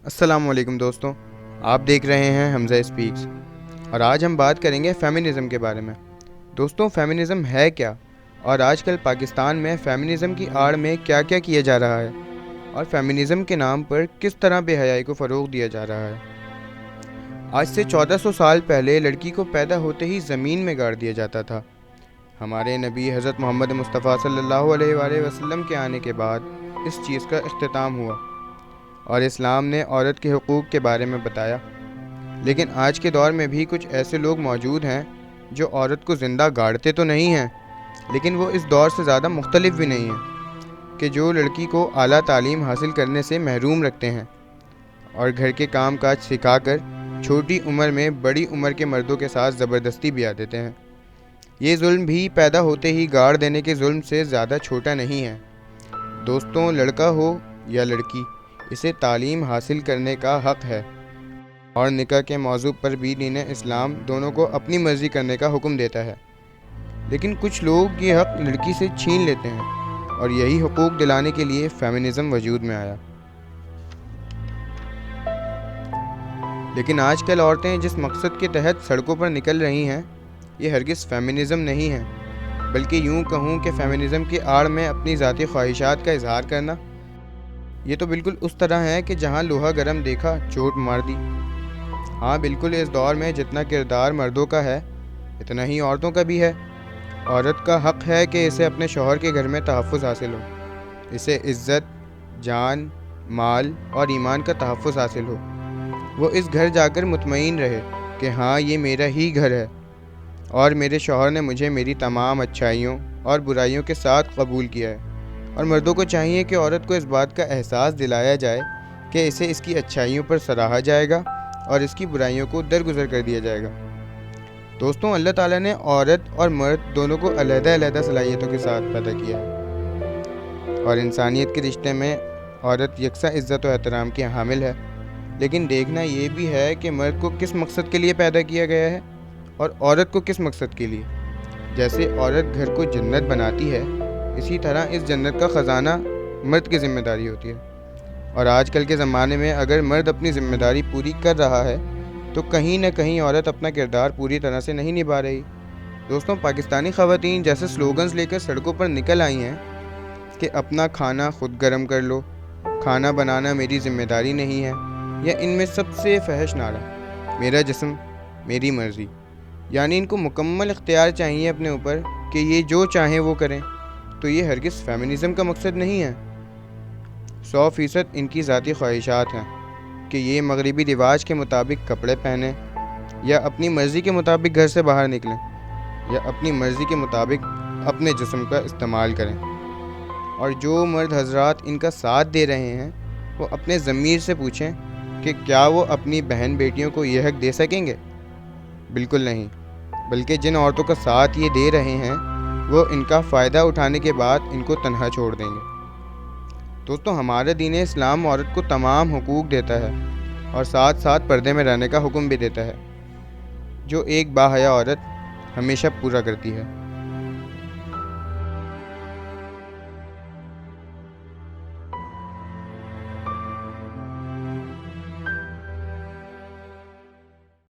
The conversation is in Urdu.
السلام علیکم دوستوں، آپ دیکھ رہے ہیں حمزہ اسپیکس اور آج ہم بات کریں گے فیمنزم کے بارے میں۔ دوستوں، فیمنزم ہے کیا اور آج کل پاکستان میں فیمنزم کی آڑ میں کیا کیا کیا جا رہا ہے اور فیمنزم کے نام پر کس طرح بے حیائی کو فروغ دیا جا رہا ہے۔ آج سے 1400 سال پہلے لڑکی کو پیدا ہوتے ہی زمین میں گاڑ دیا جاتا تھا۔ ہمارے نبی حضرت محمد مصطفیٰ صلی اللہ علیہ وآلہ وسلم کے آنے کے بعد اس چیز کا اختتام ہوا اور اسلام نے عورت کے حقوق کے بارے میں بتایا۔ لیکن آج کے دور میں بھی کچھ ایسے لوگ موجود ہیں جو عورت کو زندہ گاڑتے تو نہیں ہیں، لیکن وہ اس دور سے زیادہ مختلف بھی نہیں ہیں کہ جو لڑکی کو اعلیٰ تعلیم حاصل کرنے سے محروم رکھتے ہیں اور گھر کے کام کاج سکھا کر چھوٹی عمر میں بڑی عمر کے مردوں کے ساتھ زبردستی بھی دیتے ہیں۔ یہ ظلم بھی پیدا ہوتے ہی گاڑ دینے کے ظلم سے زیادہ چھوٹا نہیں ہے۔ دوستوں، لڑکا ہو یا لڑکی، اسے تعلیم حاصل کرنے کا حق ہے اور نکاح کے موضوع پر بھی دین اسلام دونوں کو اپنی مرضی کرنے کا حکم دیتا ہے۔ لیکن کچھ لوگ یہ حق لڑکی سے چھین لیتے ہیں اور یہی حقوق دلانے کے لیے فیمنزم وجود میں آیا۔ لیکن آج کل عورتیں جس مقصد کے تحت سڑکوں پر نکل رہی ہیں، یہ ہرگز فیمنزم نہیں ہے، بلکہ یوں کہوں کہ فیمنزم کی آڑ میں اپنی ذاتی خواہشات کا اظہار کرنا۔ یہ تو بالکل اس طرح ہے کہ جہاں لوہا گرم دیکھا چوٹ مار دی۔ ہاں، بالکل اس دور میں جتنا کردار مردوں کا ہے اتنا ہی عورتوں کا بھی ہے۔ عورت کا حق ہے کہ اسے اپنے شوہر کے گھر میں تحفظ حاصل ہو، اسے عزت، جان، مال اور ایمان کا تحفظ حاصل ہو۔ وہ اس گھر جا کر مطمئن رہے کہ ہاں، یہ میرا ہی گھر ہے اور میرے شوہر نے مجھے میری تمام اچھائیوں اور برائیوں کے ساتھ قبول کیا ہے۔ اور مردوں کو چاہیے کہ عورت کو اس بات کا احساس دلایا جائے کہ اسے اس کی اچھائیوں پر سراہا جائے گا اور اس کی برائیوں کو درگزر کر دیا جائے گا۔ دوستوں، اللہ تعالیٰ نے عورت اور مرد دونوں کو علیحدہ علیحدہ صلاحیتوں کے ساتھ پیدا کیا ہے اور انسانیت کے رشتے میں عورت یکساں عزت و احترام کی حامل ہے۔ لیکن دیکھنا یہ بھی ہے کہ مرد کو کس مقصد کے لیے پیدا کیا گیا ہے اور عورت کو کس مقصد کے لیے۔ جیسے عورت گھر کو جنت بناتی ہے، اسی طرح اس جنت کا خزانہ مرد کی ذمہ داری ہوتی ہے۔ اور آج کل کے زمانے میں اگر مرد اپنی ذمہ داری پوری کر رہا ہے تو کہیں نہ کہیں عورت اپنا کردار پوری طرح سے نہیں نبھا رہی۔ دوستوں، پاکستانی خواتین جیسے سلوگنز لے کر سڑکوں پر نکل آئی ہیں کہ اپنا کھانا خود گرم کر لو، کھانا بنانا میری ذمہ داری نہیں ہے، یا ان میں سب سے فحش نعرہ میرا جسم میری مرضی، یعنی ان کو مکمل اختیار چاہیے اپنے اوپر کہ یہ جو چاہیں وہ کریں، تو یہ ہرگز فیمنزم کا مقصد نہیں ہے۔ 100% ان کی ذاتی خواہشات ہیں کہ یہ مغربی رواج کے مطابق کپڑے پہنیں یا اپنی مرضی کے مطابق گھر سے باہر نکلیں یا اپنی مرضی کے مطابق اپنے جسم کا استعمال کریں۔ اور جو مرد حضرات ان کا ساتھ دے رہے ہیں وہ اپنے ضمیر سے پوچھیں کہ کیا وہ اپنی بہن بیٹیوں کو یہ حق دے سکیں گے؟ بالکل نہیں، بلکہ جن عورتوں کا ساتھ یہ دے رہے ہیں وہ ان کا فائدہ اٹھانے کے بعد ان کو تنہا چھوڑ دیں گے۔ دوستوں، ہمارا دین اسلام عورت کو تمام حقوق دیتا ہے اور ساتھ ساتھ پردے میں رہنے کا حکم بھی دیتا ہے، جو ایک باحیا عورت ہمیشہ پورا کرتی ہے۔